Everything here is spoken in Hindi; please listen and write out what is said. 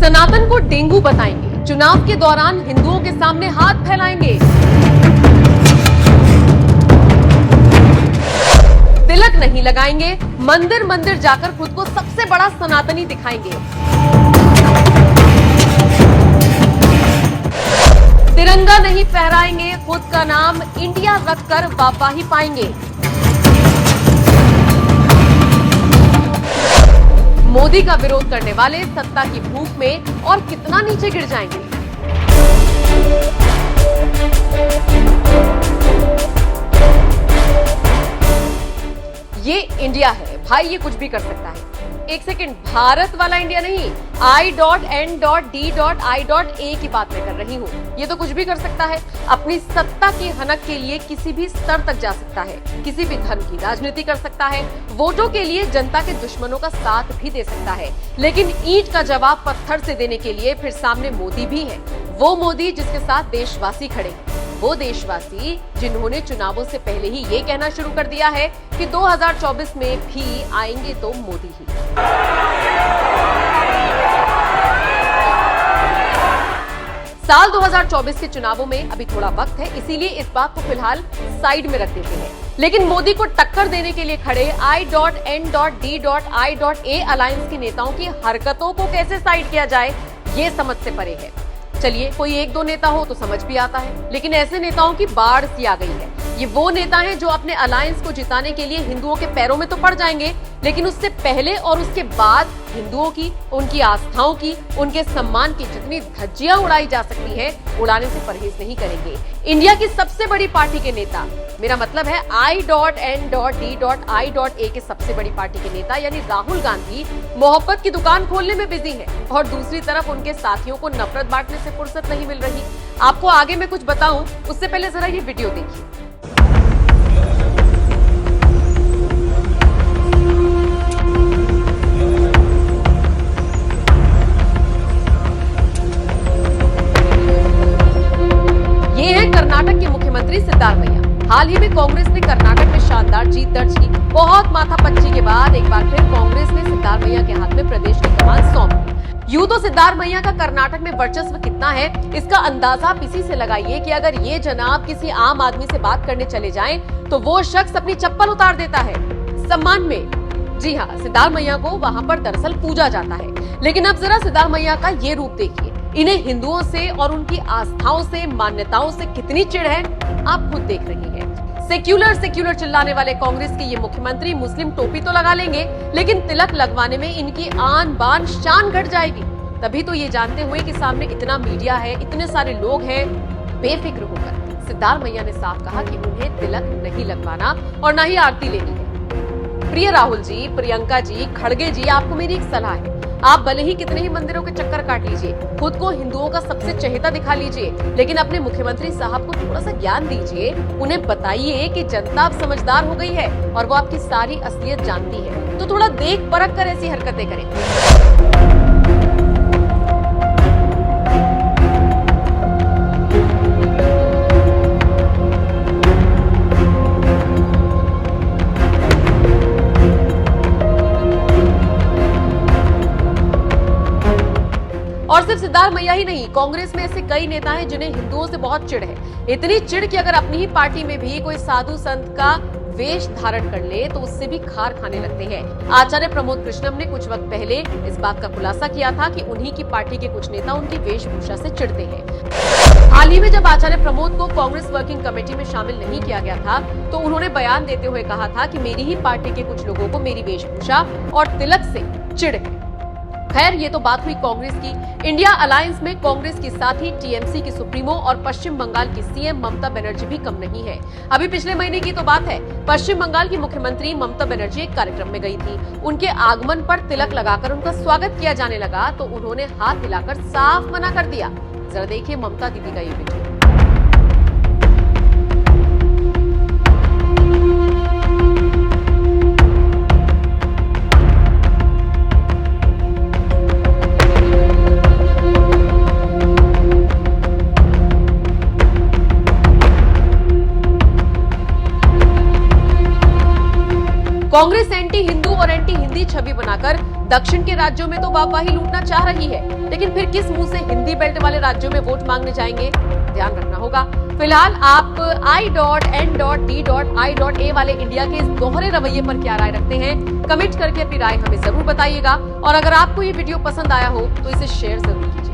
सनातन को डेंगू बताएंगे, चुनाव के दौरान हिंदुओं के सामने हाथ फैलाएंगे, तिलक नहीं लगाएंगे, मंदिर मंदिर जाकर खुद को सबसे बड़ा सनातनी दिखाएंगे, तिरंगा नहीं फहराएंगे, खुद का नाम इंडिया रखकर वाहवाही पाएंगे, मोदी का विरोध करने वाले सत्ता की भूख में और कितना नीचे गिर जाएंगे। ये इंडिया है भाई, ये कुछ भी कर सकता है। एक सेकंड, भारत वाला इंडिया नहीं, I.N.D.I.A की बात मैं कर रही हूँ। ये तो कुछ भी कर सकता है, अपनी सत्ता की हनक के लिए किसी भी स्तर तक जा सकता है, किसी भी धर्म की राजनीति कर सकता है, वोटों के लिए जनता के दुश्मनों का साथ भी दे सकता है, लेकिन ईंट का जवाब पत्थर से देने के लिए फिर सामने मोदी भी है। वो मोदी जिसके साथ देशवासी खड़े हैं, वो देशवासी जिन्होंने चुनावों से पहले ही ये कहना शुरू कर दिया है कि 2024 में भी आएंगे तो मोदी ही। साल 2024 के चुनावों में अभी थोड़ा वक्त है, इसीलिए इस बात को फिलहाल साइड में रख देते हैं, लेकिन मोदी को टक्कर देने के लिए खड़े I.N.D.I.A अलायंस के नेताओं की हरकतों को कैसे साइड किया जाए, ये समझ से परे है। चलिए, कोई एक दो नेता हो तो समझ भी आता है, लेकिन ऐसे नेताओं की बाढ़ सी आ गई है। ये वो नेता हैं जो अपने अलायंस को जिताने के लिए हिंदुओं के पैरों में तो पड़ जाएंगे, लेकिन उससे पहले और उसके बाद हिंदुओं की, उनकी आस्थाओं की, उनके सम्मान की जितनी धज्जियां उड़ाई जा सकती है, उड़ाने से परहेज नहीं करेंगे। इंडिया की सबसे बड़ी पार्टी के नेता, मेरा मतलब है I.N.D.I.A के सबसे बड़ी पार्टी के नेता यानी राहुल गांधी मोहब्बत की दुकान खोलने में बिजी है, और दूसरी तरफ उनके साथियों को नफरत बांटने से फुर्सत नहीं मिल रही। आपको आगे मैं कुछ बताऊं उससे पहले जरा ये वीडियो देखिए। कर्नाटक के मुख्यमंत्री सिद्धारमैया। हाल ही में कांग्रेस ने कर्नाटक में शानदार जीत दर्ज की। बहुत माथापच्ची के बाद एक बार फिर कांग्रेस ने सिद्धारमैया के हाथ में प्रदेश की कमान सौंप दी। यूं तो सिद्धारमैया का कर्नाटक में वर्चस्व कितना है, इसका अंदाजा आप इसी से लगाइए कि अगर ये जनाब किसी आम आदमी से बात करने चले जाएं, तो वो शख्स अपनी चप्पल उतार देता है सम्मान में। जी हाँ, सिद्धारमैया को वहां पर दरअसल पूजा जाता है। लेकिन अब जरा सिद्धारमैया का ये रूप देखिए। इन्हें हिंदुओं से और उनकी आस्थाओं से, मान्यताओं से कितनी चिढ़ है, आप खुद देख रही हैं। सेक्युलर चिल्लाने वाले कांग्रेस के ये मुख्यमंत्री मुस्लिम टोपी तो लगा लेंगे, लेकिन तिलक लगवाने में इनकी आन बान शान घट जाएगी। तभी तो ये जानते हुए कि सामने इतना मीडिया है, इतने सारे लोग हैं, बेफिक्र होकर सिद्धारमैया ने साफ कहा कि उन्हें तिलक नहीं लगवाना और न ही आरती लेनी है। प्रिय राहुल जी, प्रियंका जी, खड़गे जी, आपको मेरी एक सलाह है। आप भले ही कितने ही मंदिरों के चक्कर काट लीजिए, खुद को हिंदुओं का सबसे चहेता दिखा लीजिए, लेकिन अपने मुख्यमंत्री साहब को थोड़ा सा ज्ञान दीजिए। उन्हें बताइए कि जनता अब समझदार हो गई है और वो आपकी सारी असलियत जानती है, तो थोड़ा देख परख कर ऐसी हरकतें करें। और सिर्फ सिद्धारमैया ही नहीं, कांग्रेस में ऐसे कई नेता हैं जिन्हें हिंदुओं से बहुत चिढ़ है। इतनी चिढ़ कि अगर अपनी ही पार्टी में भी कोई साधु संत का वेश धारण कर ले तो उससे भी खार खाने लगते हैं। आचार्य प्रमोद कृष्णम ने कुछ वक्त पहले इस बात का खुलासा किया था कि उन्हीं की पार्टी के कुछ नेता उनकी वेशभूषा से चिढ़ते हैं। हाल ही में जब आचार्य प्रमोद को कांग्रेस वर्किंग कमेटी में शामिल नहीं किया गया था, तो उन्होंने बयान देते हुए कहा था कि मेरी ही पार्टी के कुछ लोगों को मेरी वेशभूषा और तिलक से चिढ़ है। खैर, ये तो बात हुई कांग्रेस की। इंडिया अलायंस में कांग्रेस के साथ ही टीएमसी की सुप्रीमो और पश्चिम बंगाल की सीएम ममता बनर्जी भी कम नहीं है। अभी पिछले महीने की तो बात है, पश्चिम बंगाल की मुख्यमंत्री ममता बनर्जी एक कार्यक्रम में गई थी। उनके आगमन पर तिलक लगाकर उनका स्वागत किया जाने लगा तो उन्होंने हाथ हिलाकर साफ मना कर दिया। जरा देखिए ममता दीदी का ये वीडियो। कांग्रेस एंटी हिंदू और एंटी हिंदी छवि बनाकर दक्षिण के राज्यों में तो वाहवाही लूटना चाह रही है, लेकिन फिर किस मुंह से हिंदी बेल्ट वाले राज्यों में वोट मांगने जाएंगे, ध्यान रखना होगा। फिलहाल आप I.N.D.I.A वाले इंडिया के इस दोहरे रवैये पर क्या राय रखते हैं, कमेंट करके अपनी राय हमें जरूर बताइएगा। और अगर आपको ये वीडियो पसंद आया हो तो इसे शेयर जरूर कीजिए।